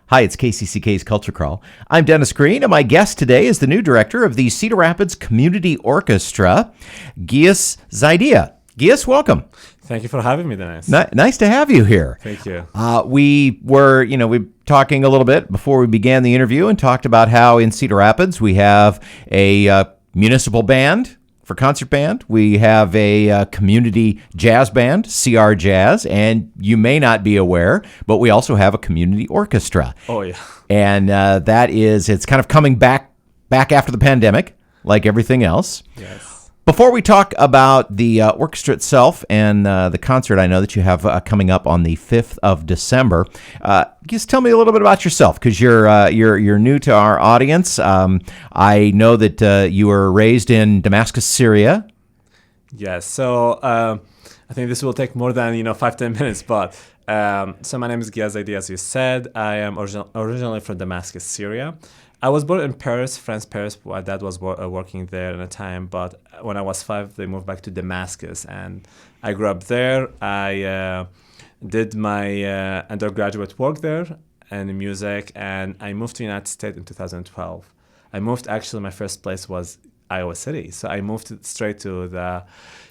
Hi, it's KCCK's Culture Crawl. I'm Dennis Green, and my guest today is the new director of the Cedar Rapids Community Orchestra, Ghyas Zeidieh. Ghyas, welcome. Thank you for having me, Dennis. Nice to have you here. Thank you. We were talking a little bit before we began the interview and talked about how in Cedar Rapids we have a municipal band for concert band. We have a community jazz band, CR Jazz, and you may not be aware, but we also have a community orchestra. Oh, yeah. And it's kind of coming back after the pandemic, like everything else. Yes. Before we talk about the orchestra itself and the concert I know that you have coming up on the 5th of December, just tell me a little bit about yourself, because you're new to our audience. I know that you were raised in Damascus, Syria. Yes. So I think this will take more than 5-10 minutes, but so my name is Ghyas Zeidieh, as you said. I am originally from Damascus, Syria. I was born in Paris, France, Paris. My dad was working there at a time, but when I was 5, they moved back to Damascus, and I grew up there. I did my undergraduate work there in music, and I moved to the United States in 2012. My first place was Iowa City, so I moved straight to the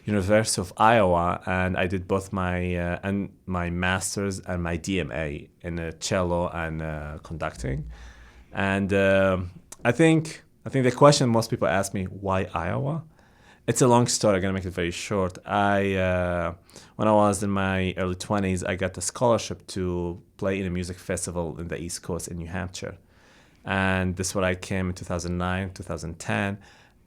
University of Iowa, and I did both my master's and my DMA in cello and conducting. And I think the question most people ask me, why Iowa? It's a long story. I'm going to make it very short. When I was in my early 20s, I got a scholarship to play in a music festival in the East Coast in New Hampshire. And this is where I came in 2009, 2010.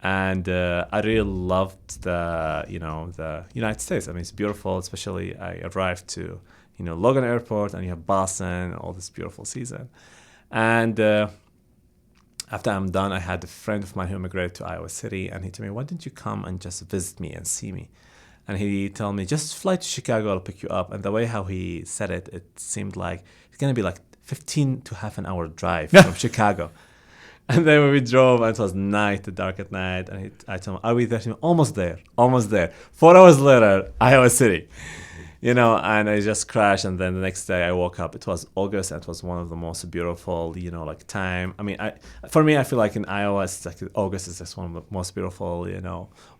And I really loved the United States. I mean, it's beautiful, especially I arrived to, Logan Airport, and you have Boston, all this beautiful season. And after I'm done, I had a friend of mine who immigrated to Iowa City, and he told me, why don't you come and just visit me and see me? And he told me, just fly to Chicago, I'll pick you up. And the way how he said it, it seemed like it's going to be like 15 to half an hour drive from Chicago. And then when we drove, and it was night, dark at night, and I told him, are we there? Almost there. 4 hours later, Iowa City. And I just crashed, and then the next day I woke up. It was August, and it was one of the most beautiful, time. I mean, for me, I feel like in Iowa, it's like August is just one of the most beautiful,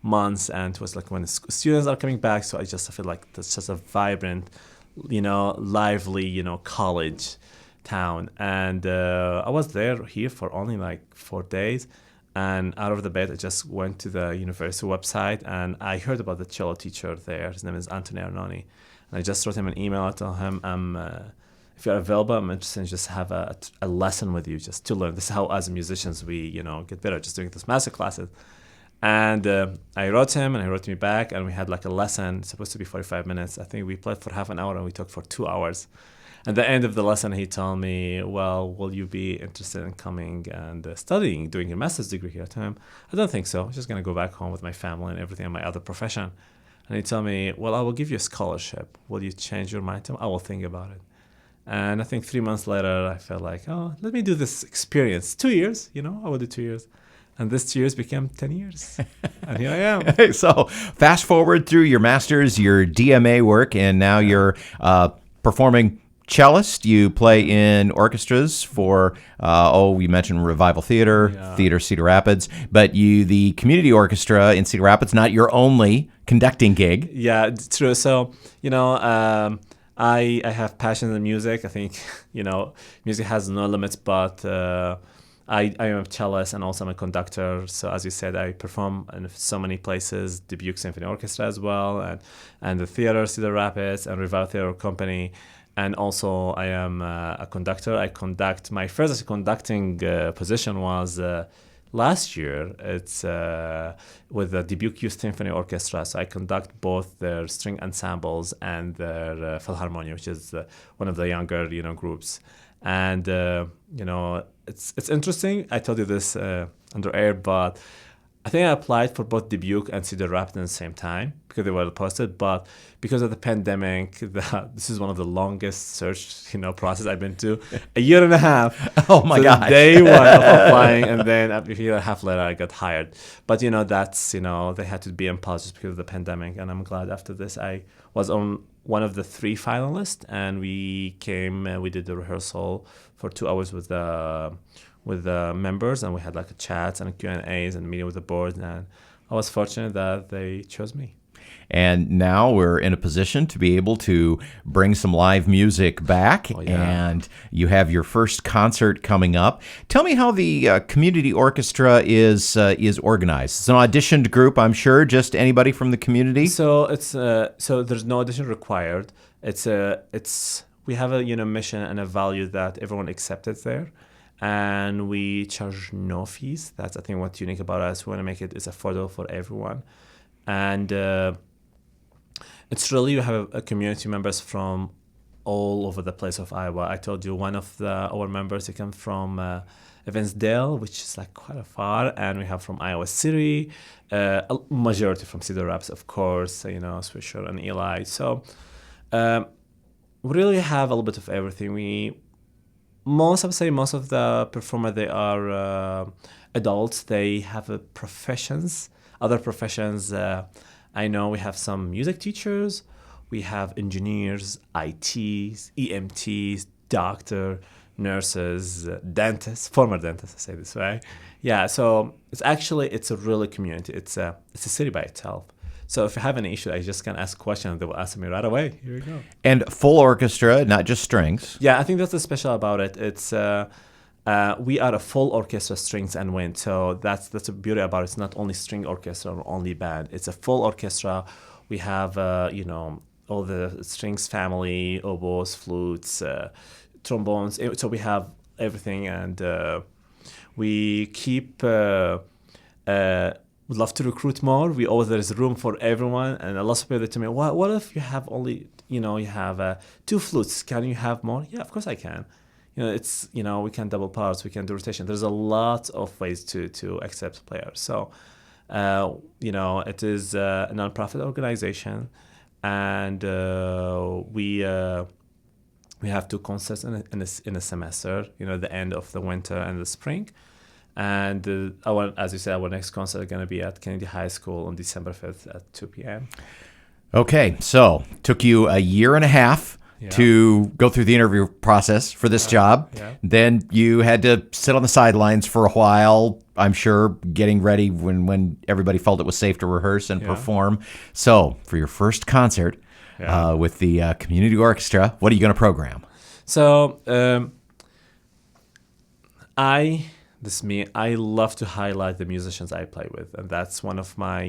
months, and it was like when students are coming back. So I feel like it's just a vibrant, lively, college town. And I was here for only like 4 days. And out of the bed, I just went to the university website, and I heard about the cello teacher there. His name is Anthony Arnone. And I just wrote him an email. I told him, if you're available, I'm interested in just have a lesson with you, just to learn. This is how, as musicians, we, get better, just doing this master classes. And I wrote him, and he wrote me back, and we had like a lesson. It's supposed to be 45 minutes. I think we played for half an hour, and we talked for 2 hours. At the end of the lesson, he told me, well, will you be interested in coming and studying, doing your master's degree here? I told him, I don't think so. I'm just going to go back home with my family and everything and my other profession. And he told me, well, I will give you a scholarship. Will you change your mind? I will think about it. And I think 3 months later, I felt like, let me do this experience. 2 years, I will do 2 years. And this 2 years became 10 years. And here I am. So fast forward through your master's, your DMA work, and now you're performing cellist. You play in orchestras for, you mentioned Revival Theater Cedar Rapids, but the community orchestra in Cedar Rapids, not your only conducting gig. Yeah, it's true. So, I have passion in music. I think, music has no limits, but I am a cellist, and also I'm a conductor. So as you said, I perform in so many places, Dubuque Symphony Orchestra as well, and the theater, Cedar Rapids, and Revival Theater Company. And also, I am a conductor. My first conducting position was last year. It's with the Dubuque Youth Symphony Orchestra. So I conduct both their string ensembles and their Philharmonia, which is one of the younger, groups. And it's interesting. I told you this under air, but I think I applied for both Dubuque and Cedar Rapids at the same time because they were posted. But because of the pandemic, this is one of the longest search process I've been to. A year and a half. Oh my God! Day one of applying, and then a year and a half later, I got hired. But that's they had to be in pause just because of the pandemic. And I'm glad after this I was on one of the 3 finalists, and we came. We did the rehearsal for 2 hours with the members, and we had like a chats and Q&As and meeting with the board. And I was fortunate that they chose me. And now we're in a position to be able to bring some live music back, and you have your first concert coming up. Tell me how the community orchestra is organized. It's an auditioned group, I'm sure. Just anybody from the community. So it's so there's no audition required. It's we have a mission and a value that everyone accepted there, and we charge no fees. That's I think what's unique about us. We want to make it is affordable for everyone, and it's really, you have a community members from all over the place of Iowa. I told you one of our members, they come from Evansdale, which is like quite far, and we have from Iowa City, a majority from Cedar Rapids, of course, Swisher and Eli. So we really have a little bit of everything. Most of the performers, they are adults. They have other professions. I know we have some music teachers, we have engineers, ITs, EMTs, doctor, nurses, dentists, former dentists, I say this way. Yeah, so it's a really community. It's a city by itself. So if you have any issue, I just can ask questions. They will answer me right away. Here we go. And full orchestra, not just strings. Yeah, I think that's what's special about it. It's we are a full orchestra, strings and wind. So that's the beauty about it. It's not only string orchestra or only band. It's a full orchestra. We have all the strings family, oboes, flutes, trombones. So we have everything, and we keep. Would love to recruit more. There's room for everyone, and a lot of people say to me, "What if you have only you have 2 flutes? Can you have more?" Yeah, of course I can. We can double parts, we can do rotation. There's a lot of ways to accept players. So, it is a nonprofit organization, and we have 2 concerts in a semester. The end of the winter and the spring. And as you said, our next concert is going to be at Kennedy High School on December 5th at 2 p.m. Okay, so took you a year and a half to go through the interview process for this job. Yeah. Then you had to sit on the sidelines for a while, I'm sure, getting ready when everybody felt it was safe to rehearse and perform. So for your first concert with the community orchestra, what are you going to program? So I love to highlight the musicians I play with, and that's one of my,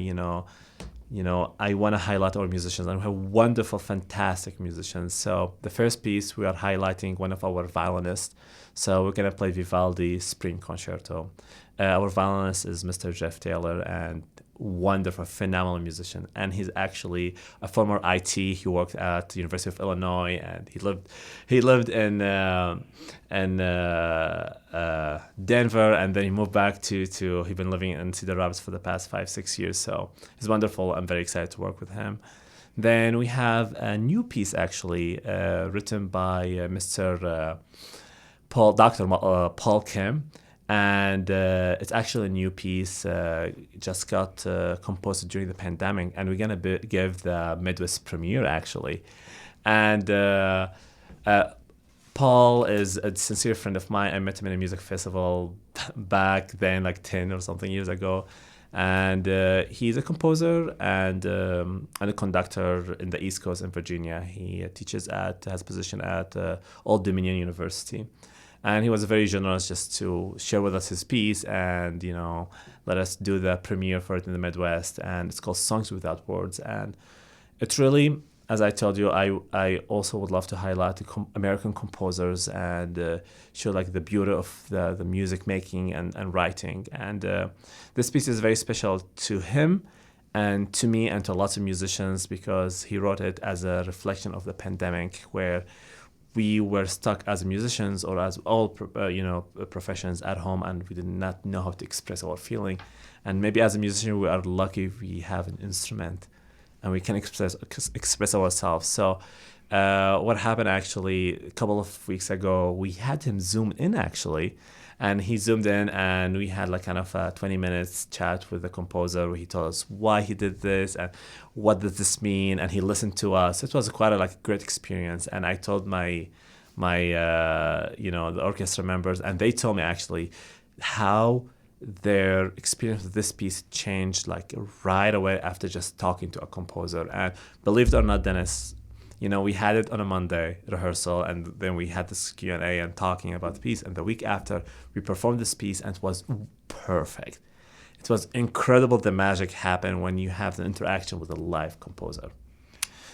I want to highlight our musicians, and we have wonderful, fantastic musicians. So the first piece, we are highlighting one of our violinists. So we're going to play Vivaldi Spring Concerto. Our violinist is Mr. Jeff Taylor, and wonderful, phenomenal musician. And he's actually a former IT. He worked at the University of Illinois, and he lived in Denver, and then he moved back to he's been living in Cedar Rapids for the past 5-6 years. So he's wonderful. I'm very excited to work with him. Then we have a new piece actually written by Dr. Paul Kim. And it's actually a new piece, just got composed during the pandemic, and we're going to give the Midwest premiere, actually. And Paul is a sincere friend of mine. I met him in a music festival back then, like 10 or something years ago. And he's a composer and a conductor in the East Coast in Virginia. He has a position at Old Dominion University. And he was very generous just to share with us his piece and, let us do the premiere for it in the Midwest. And it's called Songs Without Words. And it's really, as I told you, I also would love to highlight the American composers and show like the beauty of the music making and writing. And this piece is very special to him and to me and to lots of musicians because he wrote it as a reflection of the pandemic where we were stuck as musicians or as all professions at home, and we did not know how to express our feeling. And maybe as a musician, we are lucky we have an instrument, and we can express ourselves. So What happened actually a couple of weeks ago, we had him zoom in actually. And he zoomed in and we had like kind of a 20 minutes chat with the composer where he told us why he did this and what does this mean. And he listened to us. It was quite a great experience. And I told my the orchestra members, and they told me actually how their experience with this piece changed like right away after just talking to a composer. And believe it or not, Dennis, we had it on a Monday rehearsal, and then we had this Q&A and talking about the piece. And the week after, we performed this piece, and it was perfect. It was incredible. The magic happened when you have the interaction with a live composer.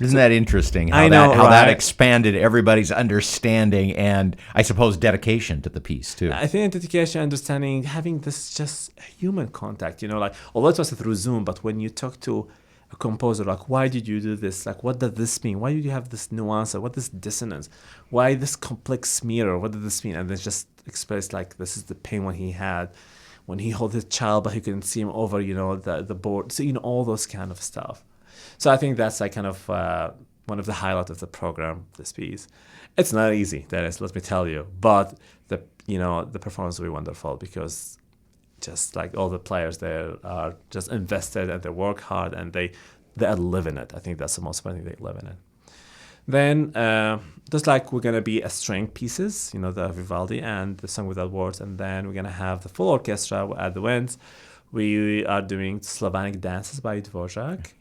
Isn't that interesting? How that expanded everybody's understanding and, I suppose, dedication to the piece too. I think dedication, understanding, having this just human contact. Although it was through Zoom, but when you talk to a composer, like, why did you do this? Like, what does this mean? Why did you have this nuance? Or what this dissonance? Why this complex mirror? What did this mean? And then just express like this is the pain when he had when he held his child, but he couldn't see him over, the board. So all those kind of stuff. So I think that's like kind of one of the highlights of the program. This piece, it's not easy, Dennis. Let me tell you, but the performance will be wonderful because just like all the players there are just invested and they work hard and they are living it. I think that's the most important thing, they live in it. Then just like we're gonna be a string pieces, the Vivaldi and the Song Without Words, and then we're gonna have the full orchestra at the ends. We are doing Slavonic dances by Dvorak.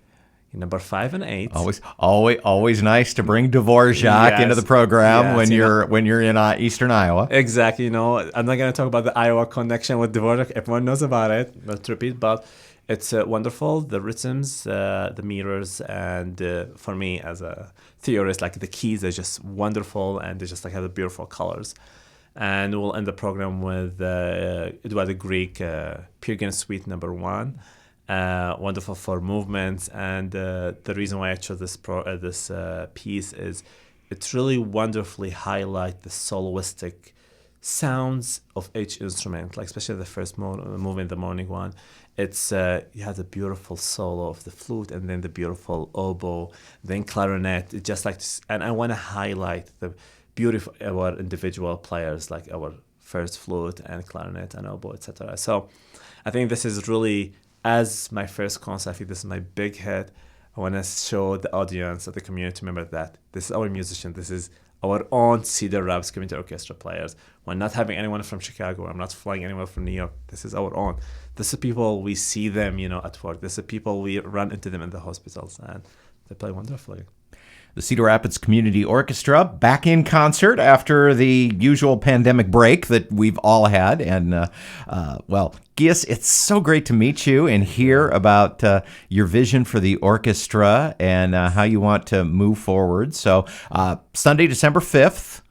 Number 5 and 8. Always nice to bring Dvorak into the program when you're in Eastern Iowa. Exactly. I'm not going to talk about the Iowa connection with Dvorak. Everyone knows about it. Not to repeat, but it's wonderful. The rhythms, the meters, and for me as a theorist, like the keys are just wonderful, and they just like have the beautiful colors. And we'll end the program with Eduard Grieg, Peer Gynt Suite number 1. Wonderful for movements, and the reason why I chose this piece is it really wonderfully highlight the soloistic sounds of each instrument, like especially the first movement, the morning one. It's you have the beautiful solo of the flute, and then the beautiful oboe, then clarinet. It just like, and I want to highlight the beauty of our individual players, like our first flute and clarinet and oboe, etc. So I think this is really, as my first concert, I think this is my big hit. I want to show the audience or the community member that this is our musician. This is our own Cedar Rapids Community Orchestra players. We're not having anyone from Chicago. I'm not flying anyone from New York. This is our own. This is people, we see them, at work. This is people, we run into them in the hospitals, and they play wonderfully. The Cedar Rapids Community Orchestra back in concert after the usual pandemic break that we've all had. And, Ghyas, it's so great to meet you and hear about your vision for the orchestra and how you want to move forward. So Sunday, December 5th,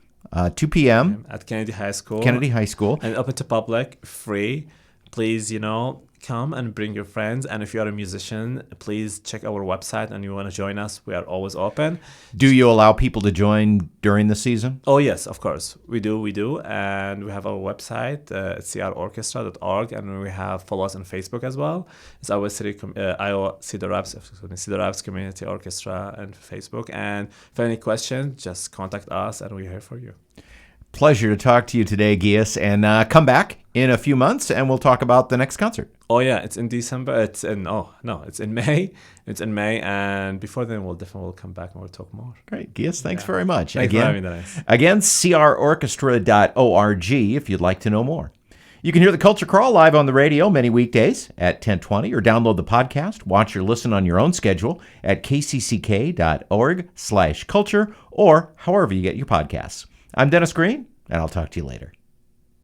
2 p.m. at Kennedy High School. And open to public, free. Please, come and bring your friends. And if you are a musician, please check our website and you want to join us. We are always open. Do you allow people to join during the season? Oh, yes, of course. We do. And we have our website, crorchestra.org. And we have follow us on Facebook as well. It's our Iowa Cedar Rapids Community Orchestra and Facebook. And if any questions, just contact us and we're here for you. Pleasure to talk to you today, Ghyas, and come back in a few months and we'll talk about the next concert. Oh yeah, it's in December. It's in May. It's in May, and before then we'll come back and we'll talk more. Great, Ghyas, thanks very much. Thanks for having me, Dennis. Again, crorchestra.org if you'd like to know more. You can hear the Culture Crawl live on the radio many weekdays at 10:20, or download the podcast, watch or listen on your own schedule at kcck.org/culture, or however you get your podcasts. I'm Dennis Green, and I'll talk to you later.